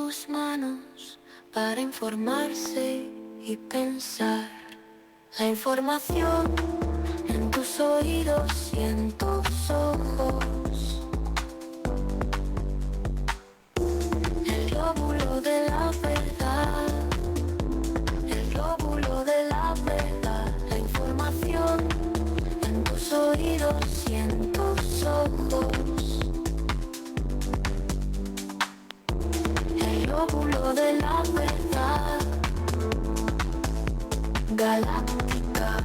tus manos para informarse y pensar. La información en tus oídos y en tus ojos. El lóbulo de la verdad. El lóbulo de la verdad. La información en tus oídos y en tus ojos. El lóbulo de la verdad. Galáctica.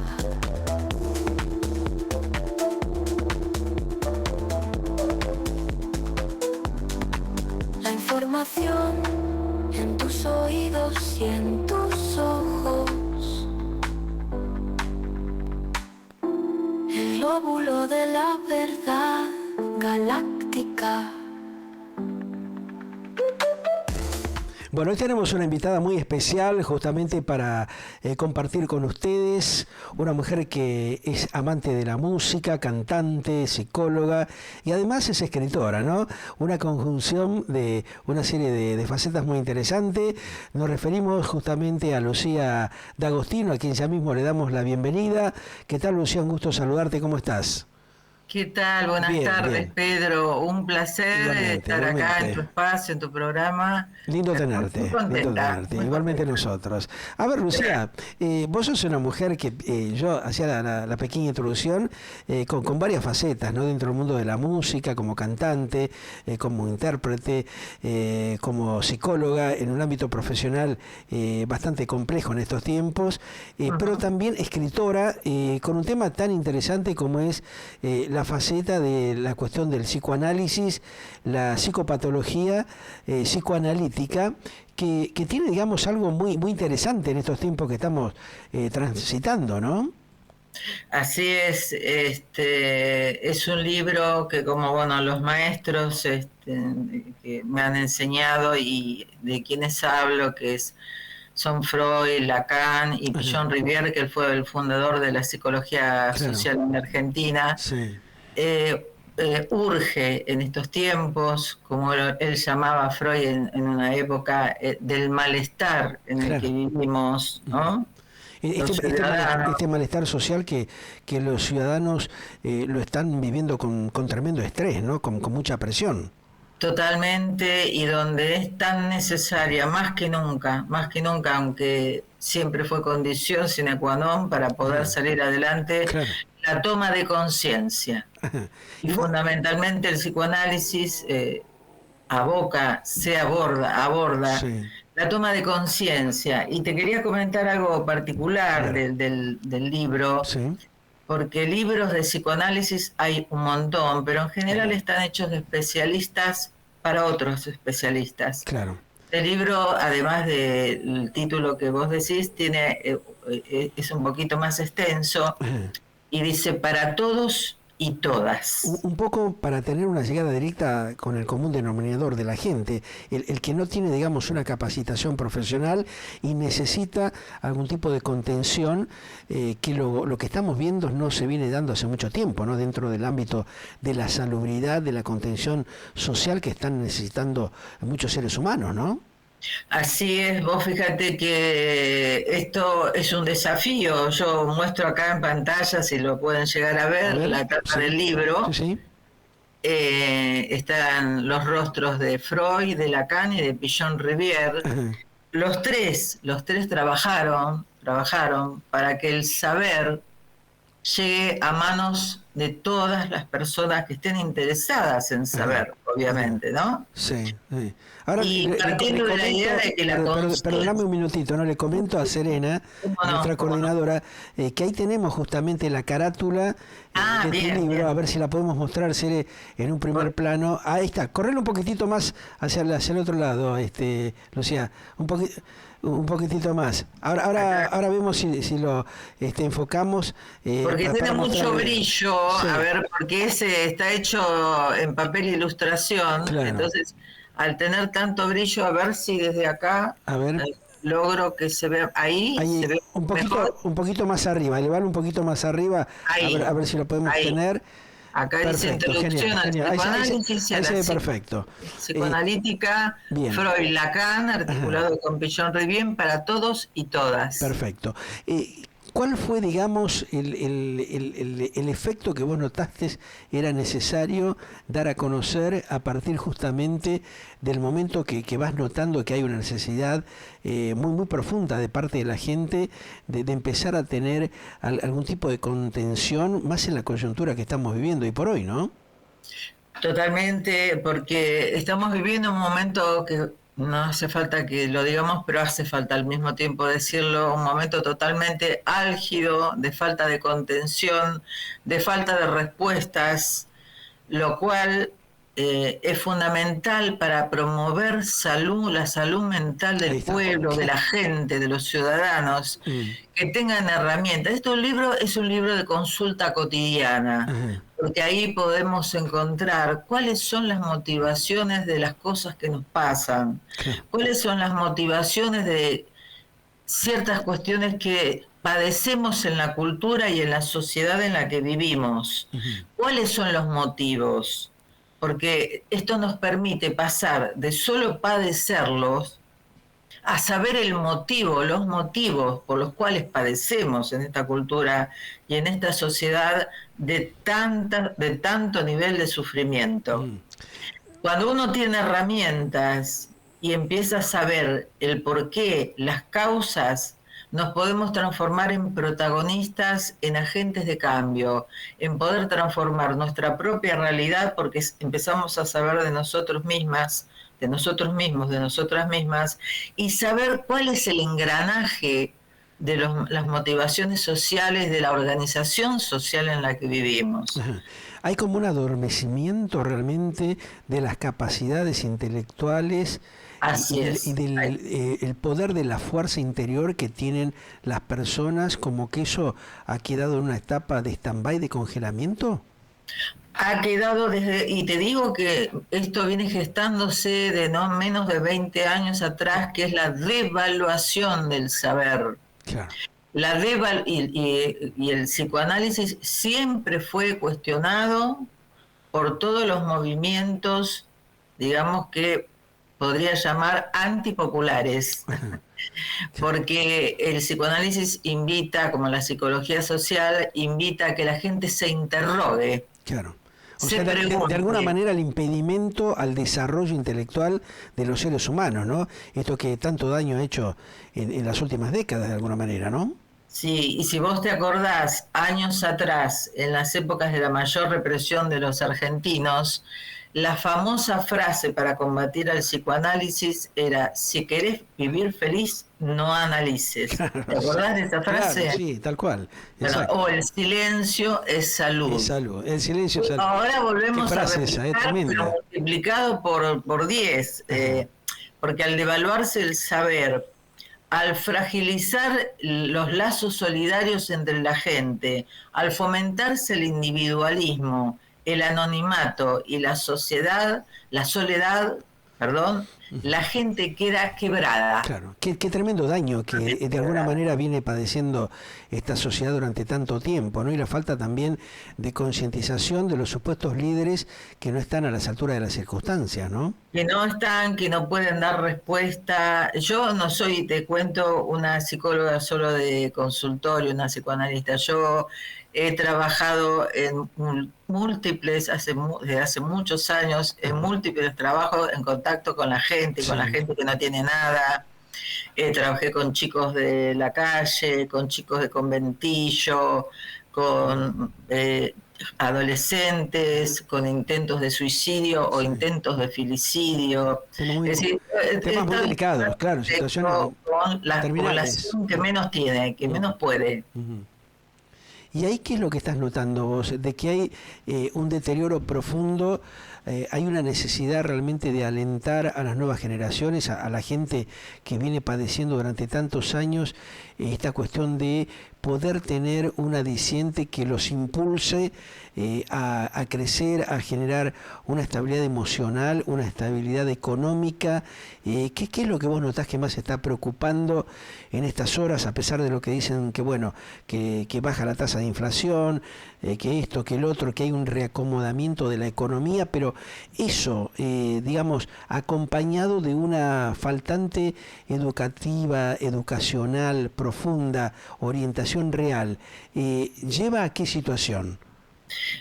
La información en tus oídos y en tus ojos. El lóbulo de la verdad. Galáctica. Bueno, hoy tenemos una invitada muy especial justamente para compartir con ustedes, una mujer que es amante de la música, cantante, psicóloga y además es escritora, ¿no? Una conjunción de una serie de facetas muy interesantes. Nos referimos justamente a Lucía D'Agostino, a quien ya mismo le damos la bienvenida. ¿Qué tal, Lucía? Un gusto saludarte, ¿cómo estás? ¿Qué tal? Buenas Bien, tardes, bien. Pedro. Un placer Igualmente, estar acá igualmente. en tu espacio, en tu programa. Lindo Muy tenerte, contenta. Muy igualmente contenta. nosotros. A ver, Lucía, vos sos una mujer que yo hacía la pequeña introducción con varias facetas, ¿no? Dentro del mundo de la música, como cantante, como intérprete, como psicóloga, en un ámbito profesional bastante complejo en estos tiempos, pero también escritora con un tema tan interesante como es la faceta de la cuestión del psicoanálisis, la psicopatología psicoanalítica, que tiene, digamos, algo muy interesante en estos tiempos que estamos transitando, ¿no? Así es un libro que como bueno los maestros que me han enseñado y de quienes hablo, son Freud, Lacan y Pichon Rivière, que él fue el fundador de la psicología Claro. social en Argentina. Sí. Urge en estos tiempos, como él llamaba a Freud en una época, del malestar en el que vivimos, ¿no? Este malestar social que los ciudadanos lo están viviendo con tremendo estrés, ¿no? Con mucha presión. Totalmente, y donde es tan necesaria, más que nunca, aunque siempre fue condición sine qua non para poder salir adelante, Claro. la toma de conciencia. Y fundamentalmente el psicoanálisis aborda Sí. la toma de conciencia. Y te quería comentar algo particular Claro. del libro, Sí. porque libros de psicoanálisis hay un montón, pero en general están hechos de especialistas para otros especialistas. Claro. El libro, además del título que vos decís, es un poquito más extenso y dice para todos y todas. Un poco para tener una llegada directa con el común denominador de la gente, el que no tiene, digamos, una capacitación profesional y necesita algún tipo de contención, que lo que estamos viendo no se viene dando hace mucho tiempo, ¿no? Dentro del ámbito de la salubridad, de la contención social que están necesitando muchos seres humanos, ¿no? Así es, vos fíjate que esto es un desafío. Yo muestro acá en pantalla, si lo pueden llegar a ver, la tapa del libro. Sí. Están los rostros de Freud, de Lacan y de Pichon Rivière. Los tres trabajaron para que el saber llegue a manos de todas las personas que estén interesadas en saber, obviamente, ¿no? Sí, sí. Ahora, Y partiendo de la idea de que la conciencia... Perdóname un minutito, ¿no? Le comento a Serena, nuestra coordinadora, que ahí tenemos justamente la carátula de tu libro, a ver si la podemos mostrar, Sere, en un primer plano. Ahí está, correle un poquitito más hacia el otro lado, Lucía, un poquitito más. Ahora vemos si lo enfocamos. Porque tiene mucho brillo, Sí. a ver, porque ese está hecho en papel ilustración, Claro. Entonces al tener tanto brillo, a ver si desde acá logro que se vea ahí se ve un mejor. poquito más arriba, elevar un poquito más arriba, Ahí, a ver si lo podemos tener. Acá dice Perfecto, introducción al genial. psicoanálisis y a Ahí la se ve perfecto. psicoanalítica, Bien. Freud, Lacan, articulado con Pichon Rivière para todos y todas. Perfecto. ¿Cuál fue, digamos, el efecto que vos notaste era necesario dar a conocer a partir justamente del momento que vas notando que hay una necesidad muy profunda de parte de la gente de empezar a tener algún tipo de contención más en la coyuntura que estamos viviendo hoy por hoy, ¿no? Totalmente, porque estamos viviendo un momento que no hace falta que lo digamos, pero hace falta al mismo tiempo decirlo, un momento totalmente álgido, de falta de contención, de falta de respuestas, lo cual es fundamental para promover la salud mental Ahí del está. pueblo, de la gente, de los ciudadanos, que tengan herramientas. Es un libro de consulta cotidiana, Ajá. porque ahí podemos encontrar cuáles son las motivaciones de las cosas que nos pasan, Claro. cuáles son las motivaciones de ciertas cuestiones que padecemos en la cultura y en la sociedad en la que vivimos. ¿Cuáles son los motivos? Porque esto nos permite pasar de solo padecerlos a saber el motivo, los motivos por los cuales padecemos en esta cultura y en esta sociedad de tanto nivel de sufrimiento. Cuando uno tiene herramientas y empieza a saber el porqué, las causas, nos podemos transformar en protagonistas, en agentes de cambio, en poder transformar nuestra propia realidad porque empezamos a saber de nosotros mismas, de nosotros mismos, de nosotras mismas, y saber cuál es el engranaje de las motivaciones sociales, de la organización social en la que vivimos. Ajá. Hay como un adormecimiento realmente de las capacidades intelectuales Así es. y del el poder de la fuerza interior que tienen las personas, como que eso ha quedado en una etapa de stand-by, de congelamiento. Ha quedado y te digo que esto viene gestándose de no menos de 20 años atrás, que es la devaluación del saber. Claro. Y el psicoanálisis siempre fue cuestionado por todos los movimientos, digamos que podría llamar antipopulares, porque el psicoanálisis invita, como la psicología social, invita a que la gente se interrogue. Claro. O sea, de alguna manera el impedimento al desarrollo intelectual de los seres humanos, ¿no? Esto que tanto daño ha hecho en las últimas décadas, de alguna manera, ¿no? Sí, y si vos te acordás, años atrás, en las épocas de la mayor represión de los argentinos, la famosa frase para combatir al psicoanálisis era: si querés vivir feliz, no analices. Claro, ¿Te acordás de esa frase? Claro, sí, tal cual. Bueno, o el silencio es salud. Es salud. El silencio es salud. Ahora volvemos Qué a frase esa, replicar, tremenda. pero multiplicado por 10, porque al devaluarse el saber, al fragilizar los lazos solidarios entre la gente, al fomentarse el individualismo, el anonimato y la soledad, la gente queda quebrada. Claro, qué tremendo daño que de alguna manera viene padeciendo esta sociedad durante tanto tiempo, ¿no? Y la falta también de concientización de los supuestos líderes que no están a las alturas de las circunstancias, ¿no? Que no están, que no pueden dar respuesta. Yo no soy, te cuento, una psicóloga solo de consultorio, una psicoanalista. Yo he trabajado en múltiples, desde hace muchos años, en múltiples trabajos en contacto con la gente, con la gente que no tiene nada. Trabajé con chicos de la calle, con chicos de conventillo, con adolescentes, con intentos de suicidio o intentos de filicidio. Temas muy delicados, claro, situaciones con la terminales. población que menos tiene, que menos puede. ¿Y ahí qué es lo que estás notando vos? De que hay un deterioro profundo, hay una necesidad realmente de alentar a las nuevas generaciones, a la gente que viene padeciendo durante tantos años esta cuestión de poder tener una diciente que los impulse a crecer, a generar una estabilidad emocional, una estabilidad económica. ¿Qué es lo que vos notás que más está preocupando en estas horas, a pesar de lo que dicen que bueno, que baja la tasa de inflación, que esto, que el otro, que hay un reacomodamiento de la economía, pero eso, digamos, acompañado de una faltante educativa, educacional, profunda, orientación real, ¿lleva a qué situación?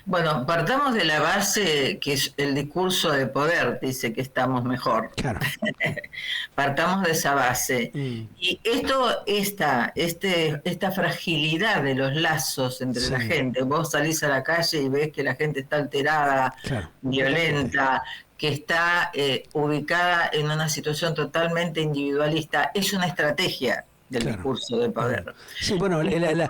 Bueno, partamos de la base que es el discurso de poder, dice que estamos mejor. Claro. Partamos de esa base. Mm. Y esta fragilidad de los lazos entre Sí. la gente, vos salís a la calle y ves que la gente está alterada, Claro. violenta, que está ubicada en una situación totalmente individualista, es una estrategia del Claro. discurso de poder. Sí, bueno, la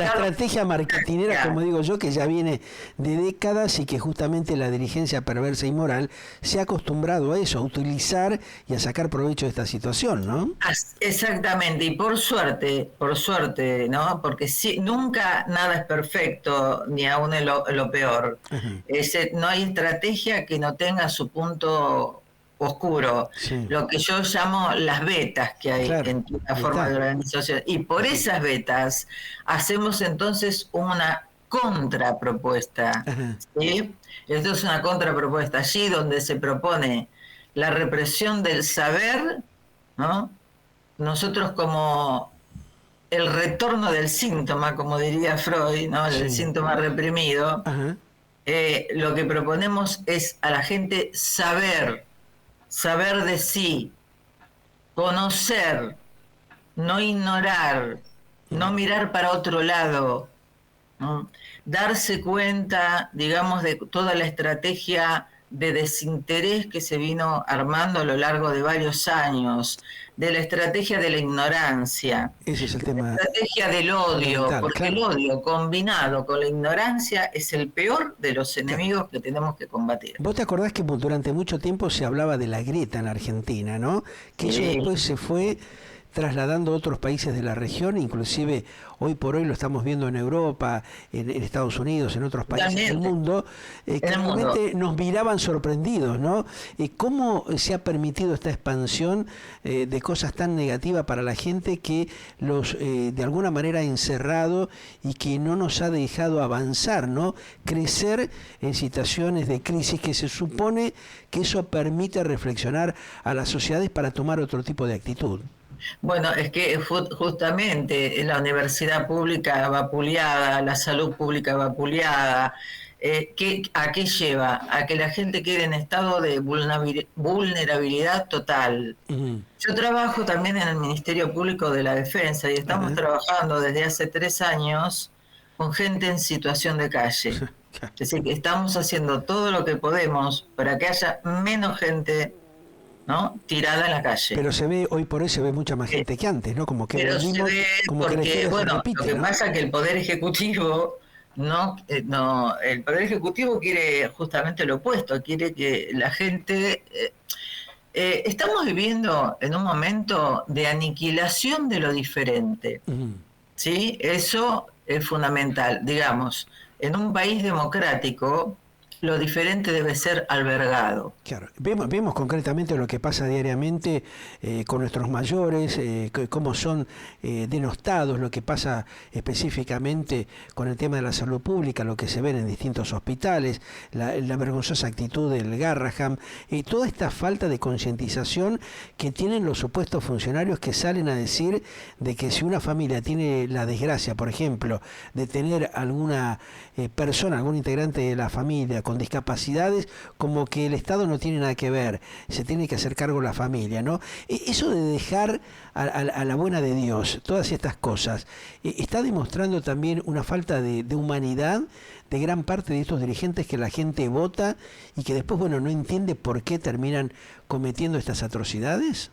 estrategia marketinera, como digo yo, que ya viene de décadas y que justamente la dirigencia perversa y moral se ha acostumbrado a eso, a utilizar y a sacar provecho de esta situación, ¿no? Exactamente, y por suerte, ¿no? Porque nunca nada es perfecto, ni aún lo peor. Ajá. No hay estrategia que no tenga su punto oscuro, Sí. lo que yo llamo las vetas que hay Claro, en la forma está. de organización. Y por esas vetas hacemos entonces una contrapropuesta. Ajá. ¿Sí? Esto es una contrapropuesta, allí donde se propone la represión del saber, ¿no? Nosotros como el retorno del síntoma, como diría Freud, ¿no? El Sí. síntoma reprimido, Ajá. lo que proponemos es a la gente saber de sí, conocer, no ignorar, no mirar para otro lado, ¿no? Darse cuenta, digamos, de toda la estrategia de desinterés que se vino armando a lo largo de varios años, de la estrategia de la ignorancia, Ese es el de la tema estrategia del odio, fundamental, porque claro. el odio combinado con la ignorancia es el peor de los enemigos que tenemos que combatir. Vos te acordás que durante mucho tiempo se hablaba de la grieta en Argentina, ¿no? Que eso Sí. después se fue trasladando a otros países de la región, inclusive hoy por hoy lo estamos viendo en Europa, en Estados Unidos, en otros países del Totalmente. mundo, que el mundo. realmente nos miraban sorprendidos, ¿no? ¿Cómo se ha permitido esta expansión de cosas tan negativas para la gente que los de alguna manera ha encerrado y que no nos ha dejado avanzar, ¿no? Crecer en situaciones de crisis que se supone que eso permite reflexionar a las sociedades para tomar otro tipo de actitud? Bueno, es que justamente la universidad pública vapuleada, la salud pública vapuleada, ¿a qué lleva? A que la gente quede en estado de vulnerabilidad total. Uh-huh. Yo trabajo también en el Ministerio Público de la Defensa y estamos trabajando desde hace 3 años con gente en situación de calle. Es decir, que estamos haciendo todo lo que podemos para que haya menos gente, ¿no?, tirada en la calle. Pero se ve, hoy por hoy se ve mucha más gente que antes, ¿no? Como que pero se volvimos, ve como que la porque, historia se bueno, repite, lo que ¿no? pasa es que el Poder Ejecutivo el Poder Ejecutivo quiere justamente lo opuesto, quiere que la gente... estamos viviendo en un momento de aniquilación de lo diferente, Uh-huh. ¿sí? Eso es fundamental. Digamos, en un país democrático, lo diferente debe ser albergado. Claro, vemos concretamente lo que pasa diariamente con nuestros mayores, cómo son denostados, lo que pasa específicamente con el tema de la salud pública, lo que se ve en distintos hospitales, la vergonzosa actitud del Garraham, toda esta falta de concientización que tienen los supuestos funcionarios que salen a decir de que si una familia tiene la desgracia, por ejemplo, de tener alguna persona, algún integrante de la familia con discapacidades, como que el Estado no tiene nada que ver, se tiene que hacer cargo la familia, ¿no? Eso de dejar a la buena de Dios todas estas cosas, está demostrando también una falta de humanidad de gran parte de estos dirigentes que la gente vota y que después, bueno, no entiende por qué terminan cometiendo estas atrocidades.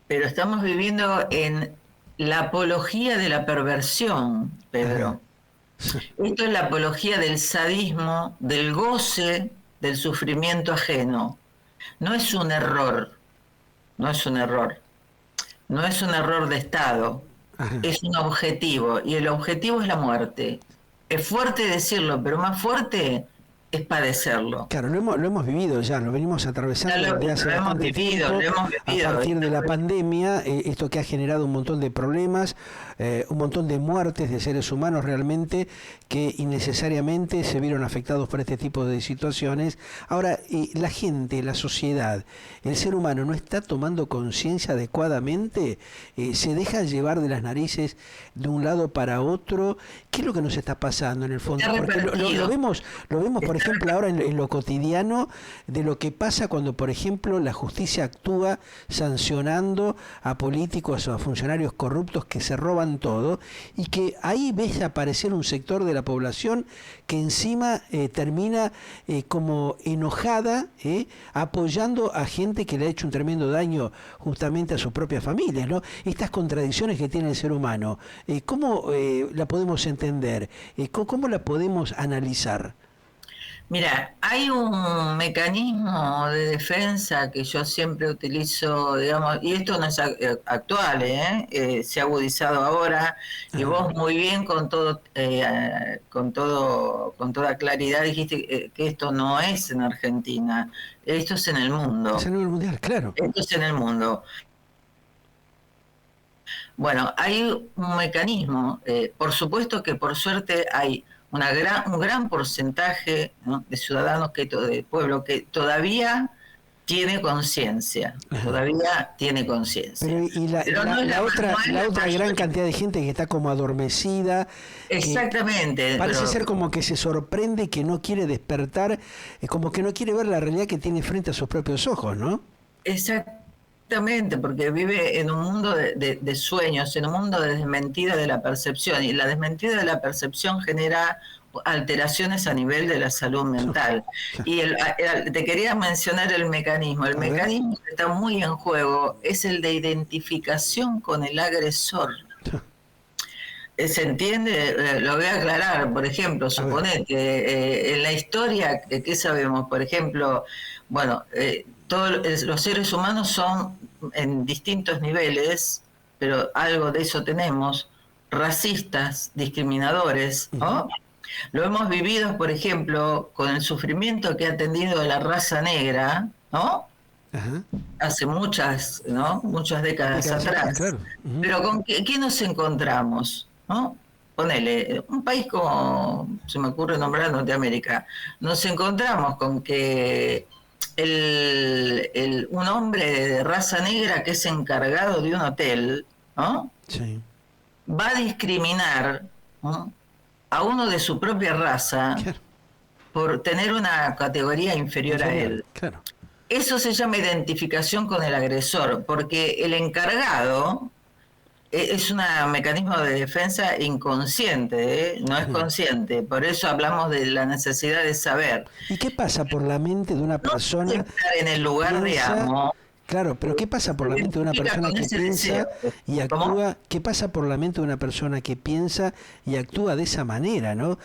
Pero estamos viviendo en la apología de la perversión, Pedro. Ajá. Esto es la apología del sadismo, del goce, del sufrimiento ajeno. No es un error, no es un error. No es un error de Estado, Ajá. es un objetivo, y el objetivo es la muerte. Es fuerte decirlo, pero más fuerte es padecerlo. Claro, lo hemos vivido ya, lo venimos atravesando Ya desde hace lo hemos bastante vivido, tiempo, lo hemos a vivido. partir de la pandemia, esto que ha generado un montón de problemas, un montón de muertes de seres humanos realmente que innecesariamente se vieron afectados por este tipo de situaciones. Ahora, la gente, la sociedad, el ser humano no está tomando conciencia adecuadamente, se deja llevar de las narices de un lado para otro. ¿Qué es lo que nos está pasando en el fondo? Está Porque revertido. lo vemos por ejemplo, ahora en lo cotidiano, de lo que pasa cuando, por ejemplo, la justicia actúa sancionando a políticos o a funcionarios corruptos que se roban todo, y que ahí ves aparecer un sector de la población que encima termina como enojada, apoyando a gente que le ha hecho un tremendo daño justamente a sus propias familias, ¿no? Estas contradicciones que tiene el ser humano, ¿cómo la podemos entender? ¿Cómo la podemos analizar? Mira, hay un mecanismo de defensa que yo siempre utilizo, digamos, y esto no es actual, se ha agudizado ahora, y Ajá. vos muy bien con toda claridad dijiste que esto no es en Argentina, esto es en el mundo, Es a nivel mundial, claro. esto es en el mundo. Bueno, hay un mecanismo, por supuesto que por suerte hay un gran porcentaje, ¿no?, de ciudadanos, de pueblo, que todavía tiene conciencia, Ajá. todavía tiene conciencia. Pero y Pero no es la otra, no es la otra gran mayoría. cantidad de gente que está como adormecida, que Exactamente, parece pero ser como que se sorprende, que no quiere despertar, como que no quiere ver la realidad que tiene frente a sus propios ojos, ¿no? exactamente, porque vive en un mundo de sueños, en un mundo de desmentida de la percepción, y la desmentida de la percepción genera alteraciones a nivel de la salud mental. Y te quería mencionar el mecanismo. El A ver. mecanismo que está muy en juego es el de identificación con el agresor. ¿Se entiende? Lo voy a aclarar. Por ejemplo, suponete, en la historia, ¿qué sabemos? Por ejemplo, bueno, todos los seres humanos son en distintos niveles, pero algo de eso tenemos, racistas, discriminadores, ¿no? Lo hemos vivido, por ejemplo, con el sufrimiento que ha tenido la raza negra, ¿no? Ajá. Hace muchas, ¿no?, muchas décadas atrás. Claro. Uh-huh. Pero ¿con qué nos encontramos? ¿No? Ponele, un país como, se me ocurre nombrar, Norteamérica, nos encontramos con que un hombre de raza negra que es encargado de un hotel, ¿no?, Sí. va a discriminar, ¿no?, a uno de su propia raza, Claro. por tener una categoría inferior a él. Claro. Eso se llama identificación con el agresor, porque el encargado es un mecanismo de defensa inconsciente, no es consciente. Por eso hablamos de la necesidad de saber. ¿Y qué pasa por la mente de una persona? No estar en el lugar de amo. Claro, pero ¿qué pasa por la mente de una persona que piensa y actúa? ¿Qué pasa por la mente de una persona que piensa y actúa de esa manera, no?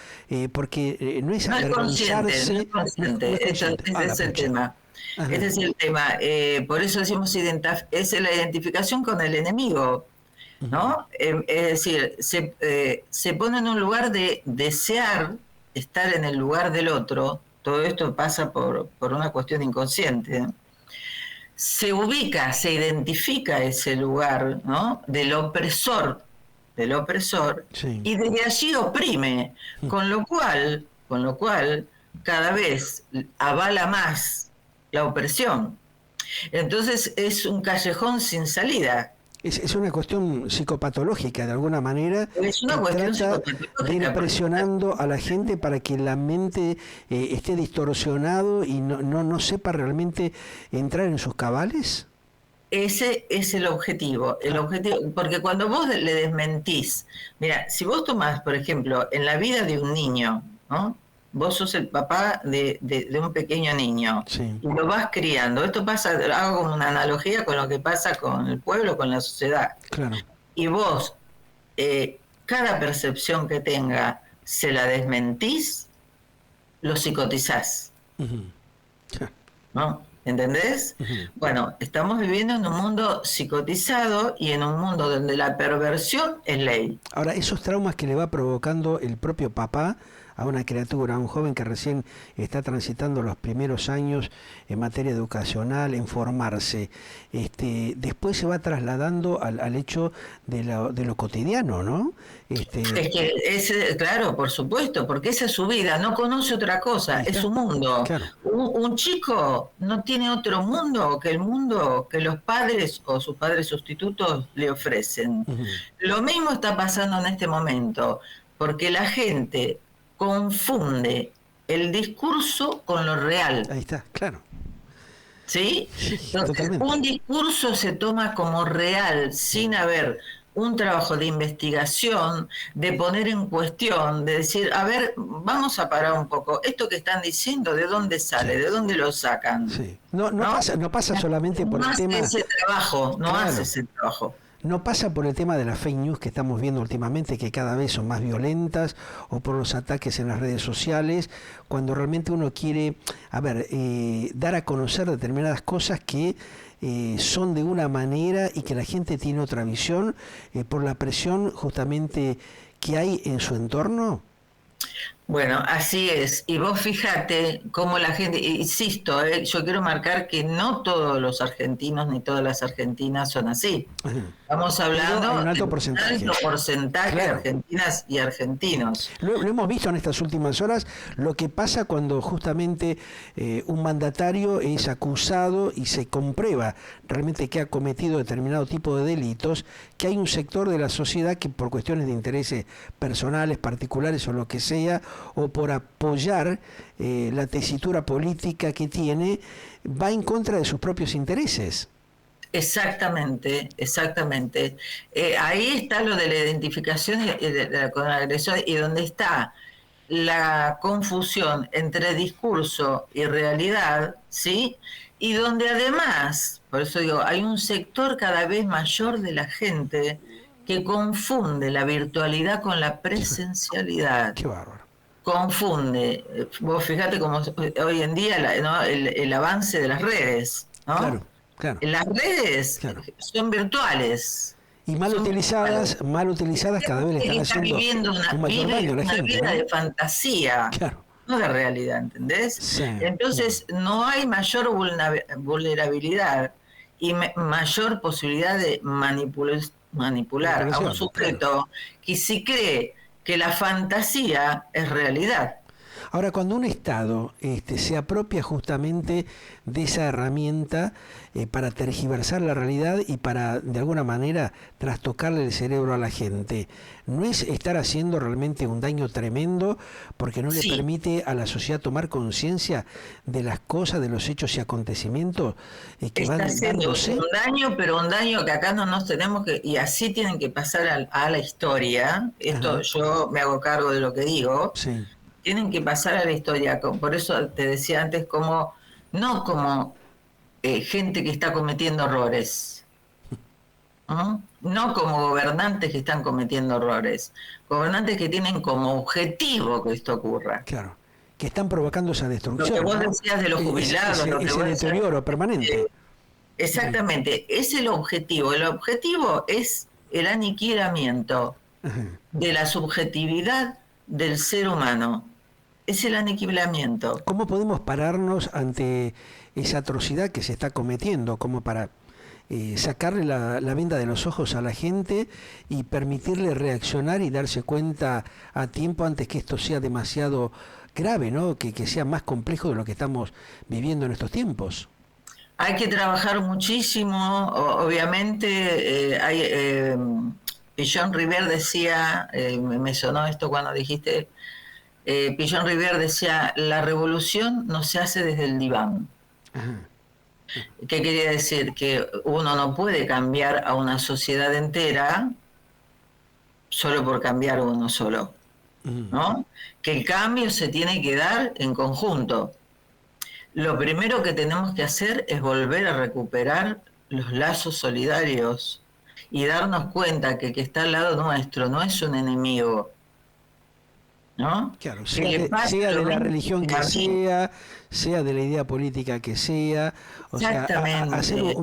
Porque no es avergonzarse. No es consciente. Ese es el tema. Ajá. Ese es el tema. Por eso decimos es la identificación con el enemigo, ¿no? Es decir, se pone en un lugar de desear estar en el lugar del otro. Todo esto pasa por una cuestión inconsciente. Se ubica, se identifica ese lugar, ¿no?, del opresor, sí, y desde allí oprime, con lo cual cada vez avala más la opresión. Entonces es un callejón sin salida. Es una cuestión psicopatológica, de alguna manera. Es una cuestión psicopatológica. De ir presionando a la gente para que la mente esté distorsionado y no sepa realmente entrar en sus cabales. Ese es el objetivo, porque cuando vos le desmentís, mira, si vos tomás, por ejemplo, en la vida de un niño, ¿no?, vos sos el papá de un pequeño niño, sí, y lo vas criando. Esto pasa, hago como una analogía con lo que pasa con el pueblo, con la sociedad. Claro. Y vos, cada percepción que tenga, se la desmentís, lo psicotizás. Uh-huh. ¿No? ¿Entendés? Bueno, estamos viviendo en un mundo psicotizado y en un mundo donde la perversión es ley. Ahora, esos traumas que le va provocando el propio papá a una criatura, a un joven que recién está transitando los primeros años en materia educacional, en formarse, después se va trasladando al hecho de lo cotidiano, ¿no? Es que claro, por supuesto, porque esa es su vida, no conoce otra cosa, es su mundo. Claro. Un chico no tiene otro mundo que el mundo que los padres o sus padres sustitutos le ofrecen. Lo mismo está pasando en este momento, porque la gente confunde el discurso con lo real. Ahí está, claro. ¿Sí? Totalmente. Un discurso se toma como real sin haber un trabajo de investigación, de poner en cuestión, de decir, a ver, vamos a parar un poco, esto que están diciendo, ¿de dónde sale? ¿De dónde lo sacan? Sí. No pasa solamente por el tema... No hace ese trabajo, no Claro. hace ese trabajo. No pasa por el tema de las fake news que estamos viendo últimamente, que cada vez son más violentas, o por los ataques en las redes sociales, cuando realmente uno quiere, dar a conocer determinadas cosas que son de una manera y que la gente tiene otra visión por la presión justamente que hay en su entorno. Bueno, así es. Y vos fíjate cómo la gente, insisto, yo quiero marcar que no todos los argentinos ni todas las argentinas son así. Estamos hablando Pero hay un alto de un porcentaje. alto porcentaje Claro. de argentinas y argentinos. Lo hemos visto en estas últimas horas, lo que pasa cuando justamente un mandatario es acusado y se comprueba realmente que ha cometido determinado tipo de delitos, que hay un sector de la sociedad que por cuestiones de intereses personales, particulares o lo que sea, o por apoyar la tesitura política que tiene, va en contra de sus propios intereses. Exactamente, exactamente. Ahí está lo de la identificación con el agresor y donde está la confusión entre discurso y realidad, ¿sí? Y donde además, por eso digo, hay un sector cada vez mayor de la gente que confunde la virtualidad con la presencialidad. Qué bárbaro. Confunde. Vos fíjate cómo hoy en día ¿no? el avance de las redes, ¿no? Claro, claro. Las redes Claro. son virtuales. Y mal utilizadas cada vez le están Está haciendo viviendo un mayor daño a la una gente, vida ¿no? de fantasía, Claro. no de realidad, ¿entendés? Sí. Entonces no hay mayor vulnerabilidad y mayor posibilidad de manipular a Manipulación, un sujeto que si cree que la fantasía es realidad. Ahora, cuando un Estado se apropia justamente de esa herramienta para tergiversar la realidad y para, de alguna manera, trastocarle el cerebro a la gente, ¿no es estar haciendo realmente un daño tremendo porque no le Sí. permite a la sociedad tomar conciencia de las cosas, de los hechos y acontecimientos que Está van haciendo dándose? un daño, pero un daño que acá no nos tenemos que, y así tienen que pasar a la historia. Esto Ajá. yo me hago cargo de lo que digo. Sí, Tienen que pasar a la historia. Por eso te decía antes, no como gente que está cometiendo errores, ¿no? No como gobernantes que están cometiendo errores, gobernantes que tienen como objetivo que esto ocurra. claro. Que están provocando esa Lo destrucción. que vos ¿no? decías de los jubilados, lo que Ese vos decías, deterioro permanente. exactamente, es el objetivo. El objetivo es el aniquilamiento Ajá. de la subjetividad del ser humano. Es el aniquilamiento. ¿Cómo podemos pararnos ante esa atrocidad que se está cometiendo, como para sacarle la venda de los ojos a la gente y permitirle reaccionar y darse cuenta a tiempo antes que esto sea demasiado grave, ¿no? Que sea más complejo de lo que estamos viviendo en estos tiempos? Hay que trabajar muchísimo, obviamente. Pillon Rivière decía, me sonó esto cuando dijiste, Pillon Rivière decía, la revolución no se hace desde el diván. Ajá. ¿Qué quería decir? Que uno no puede cambiar a una sociedad entera solo por cambiar uno solo, ¿no? Que el cambio se tiene que dar en conjunto. Lo primero que tenemos que hacer es volver a recuperar los lazos solidarios y darnos cuenta que el que está al lado nuestro no es un enemigo, ¿no? Claro, Que le pase sea lo de la mismo religión que que a mí. sea de la idea política que sea, o sea, hacer Exactamente,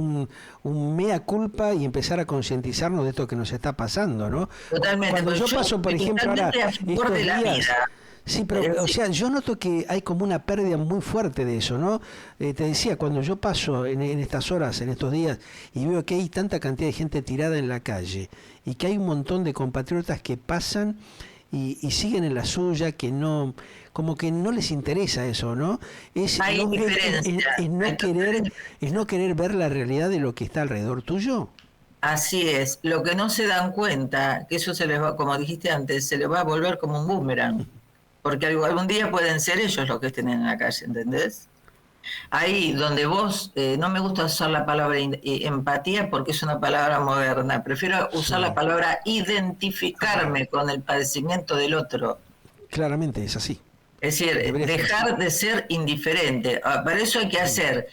un mea culpa y empezar a concientizarnos de esto que nos está pasando, ¿no? totalmente, Cuando porque yo yo paso, por estoy ejemplo, ahora totalmente a favor estos de la días, vida. sí, pero, Es o decir, sea, yo noto que hay como una pérdida muy fuerte de eso, ¿no? Te decía, cuando yo paso en estas horas, en estos días, y veo que hay tanta cantidad de gente tirada en la calle, y que hay un montón de compatriotas que pasan y siguen en la suya, que no, como que no les interesa eso, ¿no? hay indiferencia, hay total Es no indiferencia. querer ver la realidad de lo que está alrededor tuyo. Así es, lo que no se dan cuenta, que eso se les va, como dijiste antes, se les va a volver como un boomerang, porque algún día pueden ser ellos los que estén en la calle, ¿entendés? Ahí donde vos, no me gusta usar la palabra empatía porque es una palabra moderna, prefiero usar la Sí, palabra identificarme con el padecimiento del otro. claramente es así. Es decir, Debería ser así. dejar de ser indiferente. Para eso hay que hacer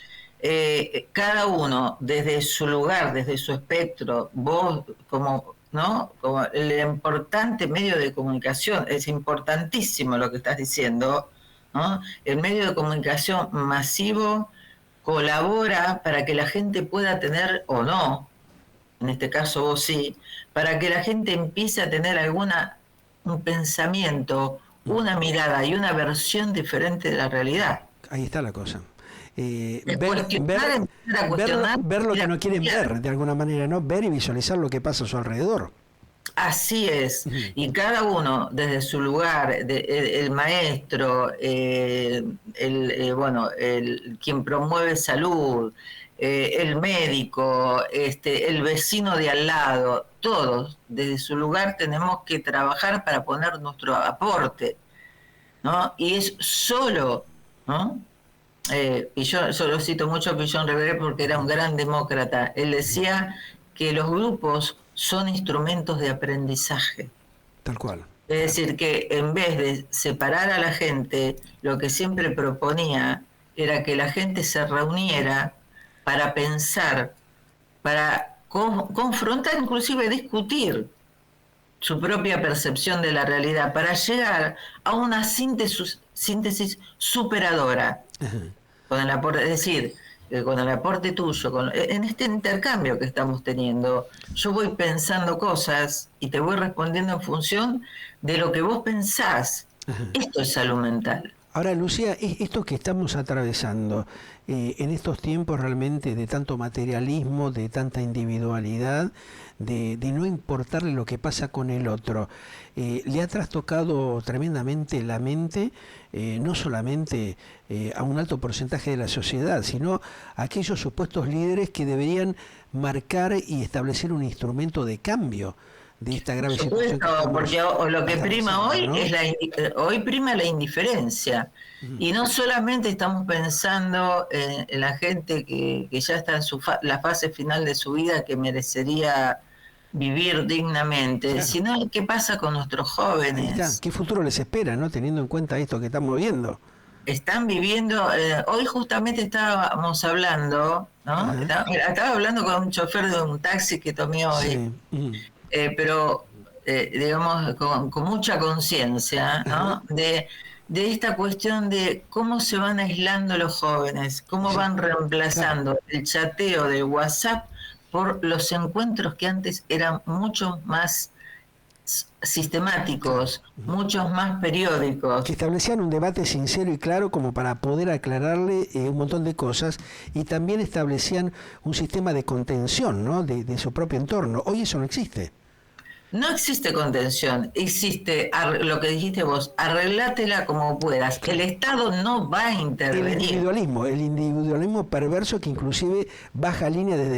cada uno desde su lugar, desde su espectro, vos como, ¿no? Como el importante medio de comunicación, es importantísimo lo que estás diciendo, ¿no? El medio de comunicación masivo colabora para que la gente pueda tener o no, en este caso vos sí, para que la gente empiece a tener un pensamiento, una mirada y una versión diferente de la realidad. Ahí está la cosa. Es cuestionar, empezar a cuestionar Ver lo y que a no quieren cambiar. ver, de alguna manera, ¿no? Ver y visualizar lo que pasa a su alrededor. Así es. Ujú. Y cada uno desde su lugar, el maestro, bueno, quien promueve salud, el médico, el vecino de al lado, todos desde su lugar tenemos que trabajar para poner nuestro aporte, ¿no? Y es solo, ¿no? Yo lo cito mucho a Pillon Rivera porque era un gran demócrata. Él decía que los grupos son instrumentos de aprendizaje. Tal cual. Es Claro. decir, que en vez de separar a la gente, lo que siempre proponía era que la gente se reuniera para pensar, para confrontar, inclusive discutir su propia percepción de la realidad, para llegar a una síntesis superadora con el aporte, es decir, con el aporte tuyo, en este intercambio que estamos teniendo, yo voy pensando cosas y te voy respondiendo en función de lo que vos pensás. Esto es salud mental. Ahora, Lucía, esto que estamos atravesando en estos tiempos realmente de tanto materialismo, de tanta individualidad, de no importarle lo que pasa con el otro, le ha trastocado tremendamente la mente, no solamente a un alto porcentaje de la sociedad, sino a aquellos supuestos líderes que deberían marcar y establecer un instrumento de cambio de esta Por grave situación que supuesto, porque lo que prima atravesando, hoy ¿no? es hoy prima la indiferencia. Y no solamente estamos pensando en la gente que ya está en la fase final de su vida que merecería vivir dignamente, Claro. sino qué pasa con nuestros Ahí está. jóvenes. ¿Qué futuro les espera, no? Teniendo en cuenta esto que estamos viendo. Están viviendo, hoy justamente estábamos hablando, ¿no? Ajá. Estaba hablando con un chofer de un taxi que tomé hoy, Sí. pero digamos con mucha conciencia, Ajá. ¿no? De esta cuestión de cómo se van aislando los jóvenes, cómo Sí. van Claro. reemplazando el chateo de WhatsApp por los encuentros que antes eran mucho más Claro. sistemáticos, muchos más periódicos. Que establecían un debate sincero y claro como para poder aclararle un montón de cosas y también establecían un sistema de contención, ¿no? De su propio entorno. Hoy eso no existe. No existe contención, existe lo que dijiste vos, arreglátela como puedas. El Claro. Estado no va a intervenir. El individualismo perverso que inclusive baja línea desde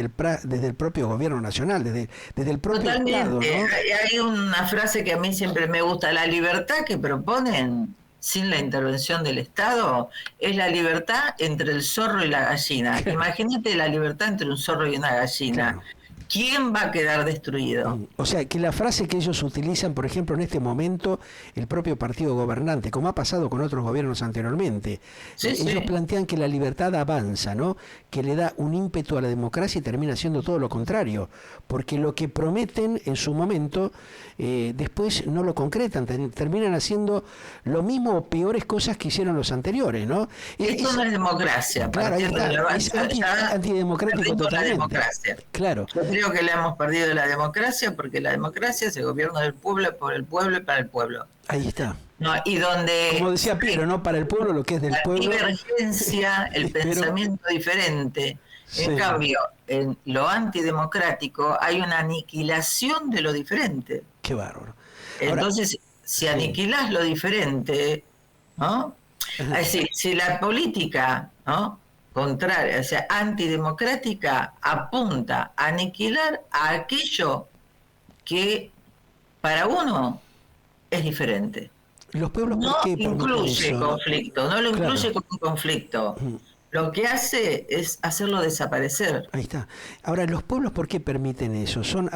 el propio gobierno nacional, desde el propio Estado, Totalmente. ¿no? Hay una frase que a mí siempre me gusta, la libertad que proponen sin la intervención del Estado es la libertad entre el zorro y la gallina. Imagínate la libertad entre un zorro y una gallina. Claro. ¿quién va a quedar destruido? O sea, que la frase que ellos utilizan, por ejemplo, en este momento, el propio partido gobernante, como ha pasado con otros gobiernos anteriormente, Sí, ellos sí. plantean que la libertad avanza, ¿no? Que le da un ímpetu a la democracia y termina siendo todo lo contrario, porque lo que prometen en su momento, después no lo concretan, terminan haciendo lo mismo o peores cosas que hicieron los anteriores, ¿no? Esto no es democracia. Claro, ahí partiendo de está, la es base, ya antidemocrático perdimos la totalmente. democracia. Claro. Yo creo que le hemos perdido la democracia porque la democracia es el gobierno del pueblo, por el pueblo y para el pueblo. Ahí está. ¿No? Y donde Como decía Piero, ¿no? Para el pueblo lo que es del la pueblo. divergencia, el Pero- pensamiento diferente. Sí. En cambio, en lo antidemocrático hay una aniquilación de lo diferente. Qué bárbaro. Entonces, si aniquilás lo diferente, ¿no? Es decir, si la política, ¿no?, contraria, o sea, antidemocrática, apunta a aniquilar a aquello que para uno es diferente. Los pueblos, ¿por No qué permiten incluye eso? conflicto, no lo Claro. incluye como un conflicto. Lo que hace es hacerlo desaparecer. Ahí está. Ahora, ¿los pueblos por qué permiten eso? ¿Son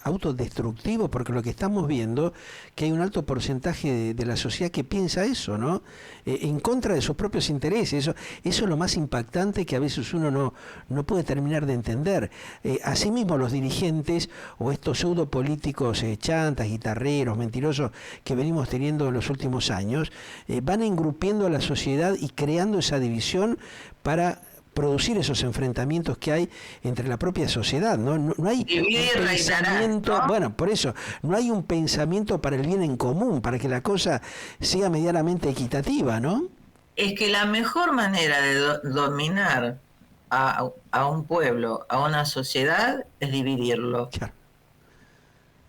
autodestructivos? Porque lo que estamos viendo, que hay un alto porcentaje de la sociedad que piensa eso, ¿no? En contra de sus propios intereses. Eso es lo más impactante que a veces uno no puede terminar de entender. Asimismo, los dirigentes o estos pseudo políticos chantas, guitarreros, mentirosos que venimos teniendo en los últimos años, van engrupiendo a la sociedad y creando esa división para producir esos enfrentamientos que hay entre la propia sociedad, ¿no? No hay Dividir, un reinar, pensamiento, ¿no? bueno, por eso, no hay un pensamiento para el bien en común, para que la cosa sea medianamente equitativa, ¿no? Es que la mejor manera de dominar a un pueblo, a una sociedad, es dividirlo, Claro,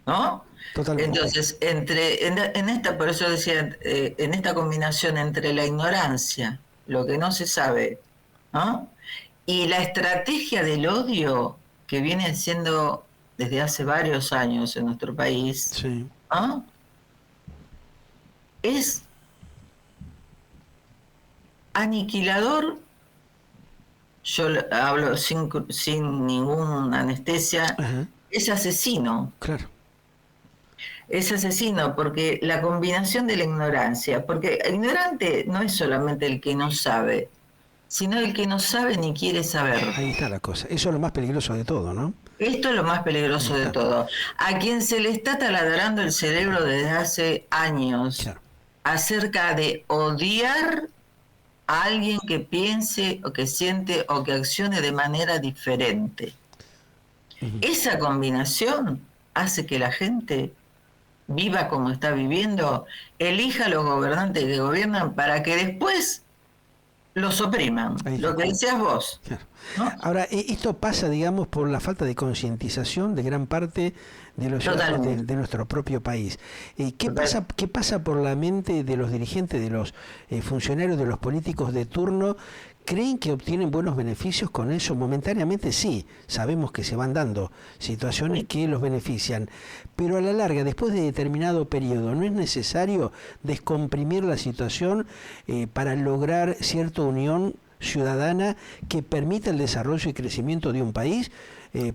¿no? totalmente. Entonces, en esta, por eso decía, en esta combinación entre la ignorancia, lo que no se sabe, ¿no?, y la estrategia del odio que viene siendo desde hace varios años en nuestro país, Sí. ¿no?, es aniquilador. Yo hablo sin ninguna anestesia. Ajá, Es asesino. claro. Es asesino porque la combinación de la ignorancia, porque el ignorante no es solamente el que no sabe, sino el que no sabe ni quiere saber. Ahí está la cosa. Eso es lo más peligroso de todo, ¿no? Esto es lo más peligroso de todo. A quien se le está taladrando el cerebro desde hace años Claro. acerca de odiar a alguien que piense o que siente o que accione de manera diferente. Esa combinación hace que la gente viva como está viviendo, elija a los gobernantes que gobiernan para que después los opriman. Ahí está. Lo que decías vos. Claro. ¿No? Ahora, esto pasa, digamos, por la falta de concientización de gran parte de los ciudadanos Totalmente. de nuestro propio país. ¿Qué pasa por la mente de los dirigentes, de los funcionarios, de los políticos de turno? ¿Creen que obtienen buenos beneficios con eso? Momentáneamente sí, sabemos que se van dando situaciones que los benefician, pero a la larga, después de determinado periodo, ¿no es necesario descomprimir la situación para lograr cierta unión ciudadana que permita el desarrollo y crecimiento de un país?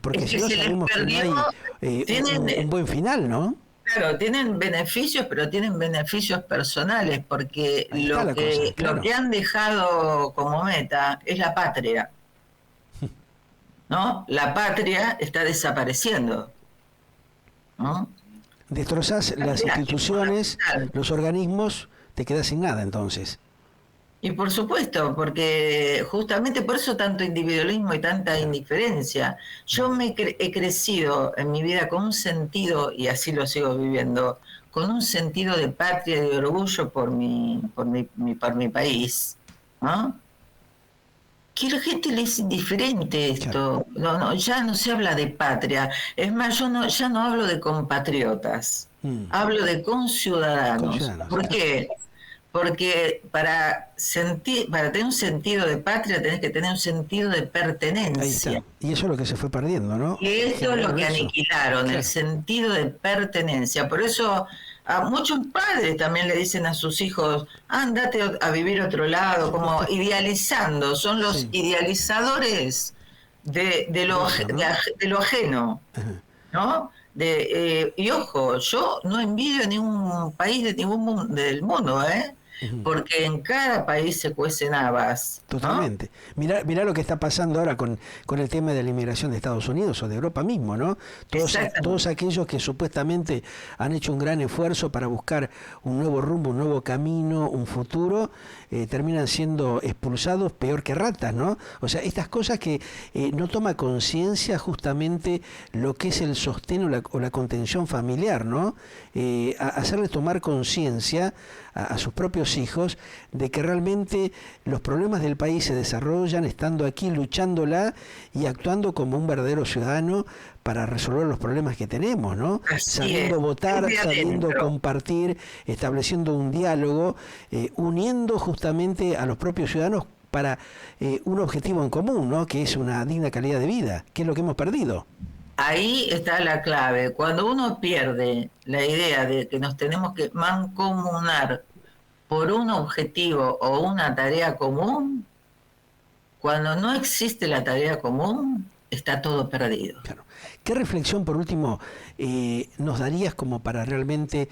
Porque Es si que no se les sabemos que no perdió, hay tienen- un buen final, ¿no? Claro, tienen beneficios, pero tienen beneficios personales, porque Ahí está la cosa, claro. lo que han dejado como meta es la patria. ¿No? La patria está desapareciendo. ¿No? Destrozás las instituciones, los organismos, te quedas sin nada entonces. Y por supuesto, porque justamente por eso tanto individualismo y tanta indiferencia. Yo he crecido en mi vida con un sentido, y así lo sigo viviendo, con un sentido de patria y de orgullo por mi país, ¿no? Que a la gente le es indiferente esto. No, ya no se habla de patria. Es más, ya no hablo de compatriotas. Hablo de conciudadanos. ¿Por qué? Porque para tener un sentido de patria tenés que tener un sentido de pertenencia. Ahí está. Y eso es lo que se fue perdiendo, ¿no? Y esto es lo que aniquilaron, Claro. el sentido de pertenencia. Por eso a muchos padres también le dicen a sus hijos, andate a vivir a otro lado, como idealizando. Son los idealizadores de lo ajeno, ¿no? Y ojo, yo no envidio a ningún país de del mundo, porque en cada país se cuecen habas, ¿no? Totalmente. Mirá lo que está pasando ahora con el tema de la inmigración de Estados Unidos o de Europa mismo, ¿no? Todos aquellos que supuestamente han hecho un gran esfuerzo para buscar un nuevo rumbo, un nuevo camino, un futuro, terminan siendo expulsados peor que ratas, ¿no? O sea, estas cosas que no toma conciencia justamente lo que es el sostén o la contención familiar, ¿no? Hacerles tomar conciencia a sus propios hijos de que realmente los problemas del país se desarrollan estando aquí, luchándola y actuando como un verdadero ciudadano para resolver los problemas que tenemos, ¿no? Sabiendo votar, sabiendo compartir, estableciendo un diálogo, uniendo justamente a los propios ciudadanos para un objetivo en común, ¿no? Que es una digna calidad de vida, que es lo que hemos perdido. Ahí está la clave. Cuando uno pierde la idea de que nos tenemos que mancomunar por un objetivo o una tarea común, cuando no existe la tarea común, está todo perdido. Claro. ¿Qué reflexión, por último, nos darías como para realmente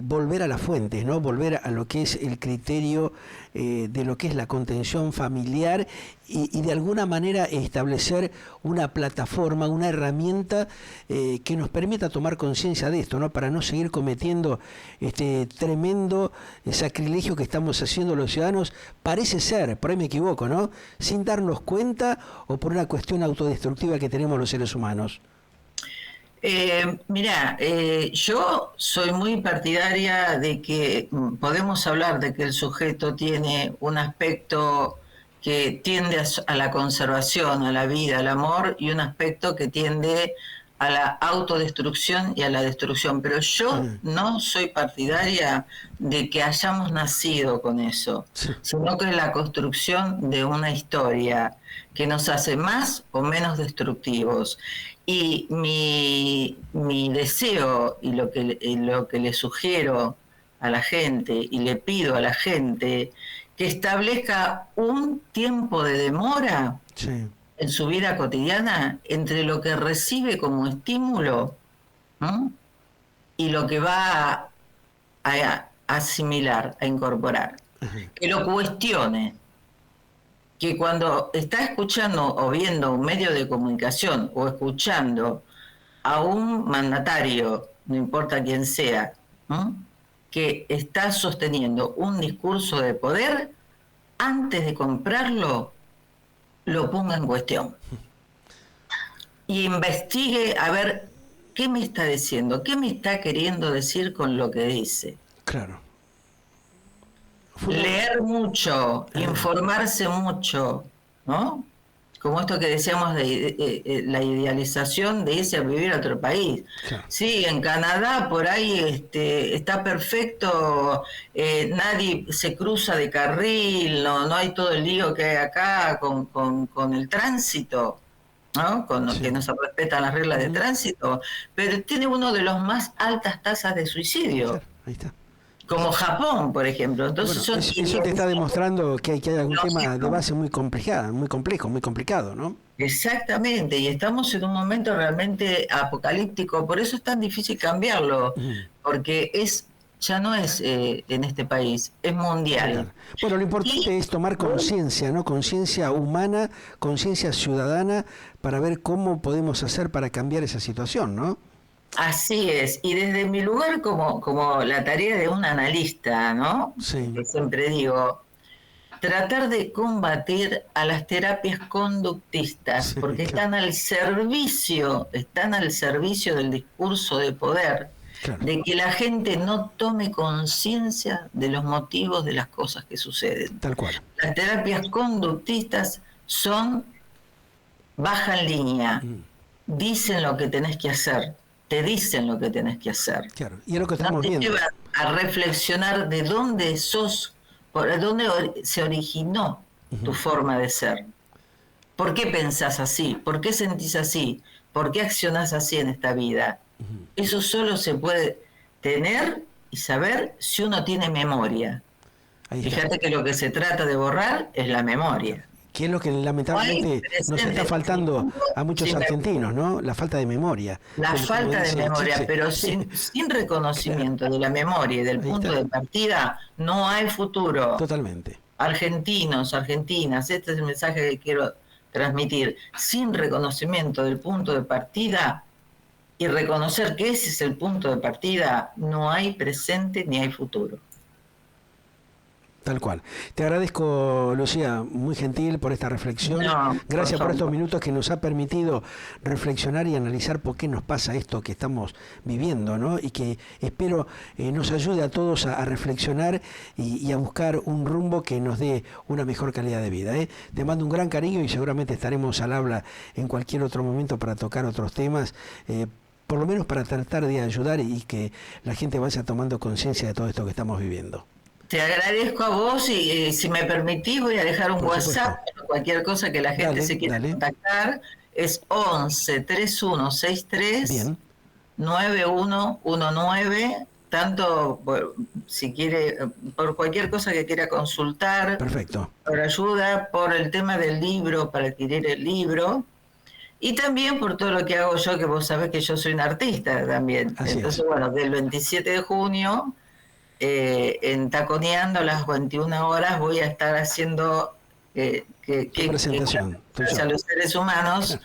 volver a las fuentes, ¿no? Volver a lo que es el criterio de lo que es la contención familiar y de alguna manera establecer una plataforma, una herramienta que nos permita tomar conciencia de esto, ¿no? Para no seguir cometiendo este tremendo sacrilegio que estamos haciendo los ciudadanos, parece ser, por ahí me equivoco, ¿no? Sin darnos cuenta o por una cuestión autodestructiva que tenemos los seres humanos. Mirá, yo soy muy partidaria de que podemos hablar de que el sujeto tiene un aspecto que tiende a la conservación, a la vida, al amor, y un aspecto que tiende a la autodestrucción y a la destrucción. Pero yo no soy partidaria de que hayamos nacido con eso, sino que es la construcción de una historia que nos hace más o menos destructivos. Y mi deseo y lo que le sugiero a la gente y le pido a la gente que establezca un tiempo de demora en su vida cotidiana entre lo que recibe como estímulo, ¿no? Y lo que va a asimilar, a incorporar. Que lo cuestione. Que cuando está escuchando o viendo un medio de comunicación o escuchando a un mandatario, no importa quién sea, ¿no?, que está sosteniendo un discurso de poder, antes de comprarlo, lo ponga en cuestión. Y investigue a ver qué me está diciendo, qué me está queriendo decir con lo que dice. Claro. Leer mucho, informarse mucho, ¿no? Como esto que decíamos de la idealización de irse a vivir a otro país. Claro. Sí, en Canadá por ahí está perfecto, nadie se cruza de carril, no hay todo el lío que hay acá con el tránsito, ¿no? Que no se respetan las reglas de tránsito, pero tiene uno de los más altas tasas de suicidio. Claro, ahí está. Como Japón, por ejemplo. Entonces bueno, eso te está demostrando que hay algún tema de base muy complejo, muy complicado, ¿no? Exactamente, y estamos en un momento realmente apocalíptico, por eso es tan difícil cambiarlo, porque ya no es en este país, es mundial. Claro. Bueno, lo importante es tomar conciencia, ¿no? Conciencia humana, conciencia ciudadana, para ver cómo podemos hacer para cambiar esa situación, ¿no? Así es, y desde mi lugar como la tarea de un analista, ¿no? Sí. Que siempre digo, tratar de combatir a las terapias conductistas, porque están al servicio del discurso de poder, de que la gente no tome conciencia de los motivos de las cosas que suceden. Tal cual. Las terapias conductistas bajan línea, dicen lo que tenés que hacer, te dicen lo que tenés que hacer. Claro, y es lo que estamos viendo. Te llevan a reflexionar de dónde sos, por dónde se originó tu forma de ser. ¿Por qué pensás así? ¿Por qué sentís así? ¿Por qué accionás así en esta vida? Eso solo se puede tener y saber si uno tiene memoria. Fíjate que lo que se trata de borrar es la memoria. Que es lo que lamentablemente nos está faltando a muchos argentinos, ¿no? La falta de memoria. La falta de memoria, pero sin reconocimiento de la memoria y del punto de partida, no hay futuro. Totalmente. Argentinos, argentinas, este es el mensaje que quiero transmitir. Sin reconocimiento del punto de partida y reconocer que ese es el punto de partida, no hay presente ni hay futuro. Tal cual. Te agradezco, Lucía, muy gentil por esta reflexión. No, gracias por estos minutos que nos ha permitido reflexionar y analizar por qué nos pasa esto que estamos viviendo, ¿no? Y que espero nos ayude a todos a reflexionar y a buscar un rumbo que nos dé una mejor calidad de vida, ¿eh? Te mando un gran cariño y seguramente estaremos al habla en cualquier otro momento para tocar otros temas. Por lo menos para tratar de ayudar y que la gente vaya tomando conciencia de todo esto que estamos viviendo. Te agradezco a vos y si me permitís voy a dejar un WhatsApp, cualquier cosa que la gente se quiera contactar, es 11 3163 9119, tanto si quiere, por cualquier cosa que quiera consultar, perfecto, por ayuda, por el tema del libro, para adquirir el libro, y también por todo lo que hago yo, que vos sabés que yo soy un artista también. Así entonces es. Bueno, del 27 de junio... en Taconeando a las 21 horas voy a estar haciendo presentación a los seres humanos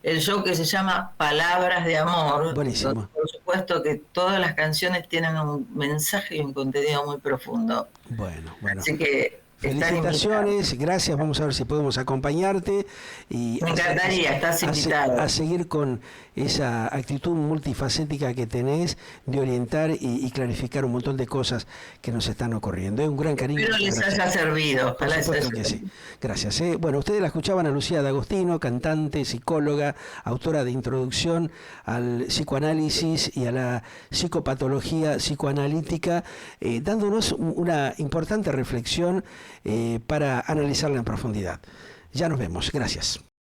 el show que se llama Palabras de Amor. Buenísimo. Por supuesto que todas las canciones tienen un mensaje y un contenido muy profundo. Bueno. Así que felicitaciones, gracias, vamos a ver si podemos acompañarte y me encantaría, estás invitado a seguir con esa actitud multifacética que tenés de orientar y clarificar un montón de cosas que nos están ocurriendo. Es un gran cariño. Espero les haya servido. Por supuesto que sí. Gracias. Bueno, ustedes la escuchaban a Lucía D'Agostino, cantante, psicóloga, autora de Introducción al psicoanálisis y a la psicopatología psicoanalítica, dándonos una importante reflexión para analizarla en profundidad. Ya nos vemos. Gracias.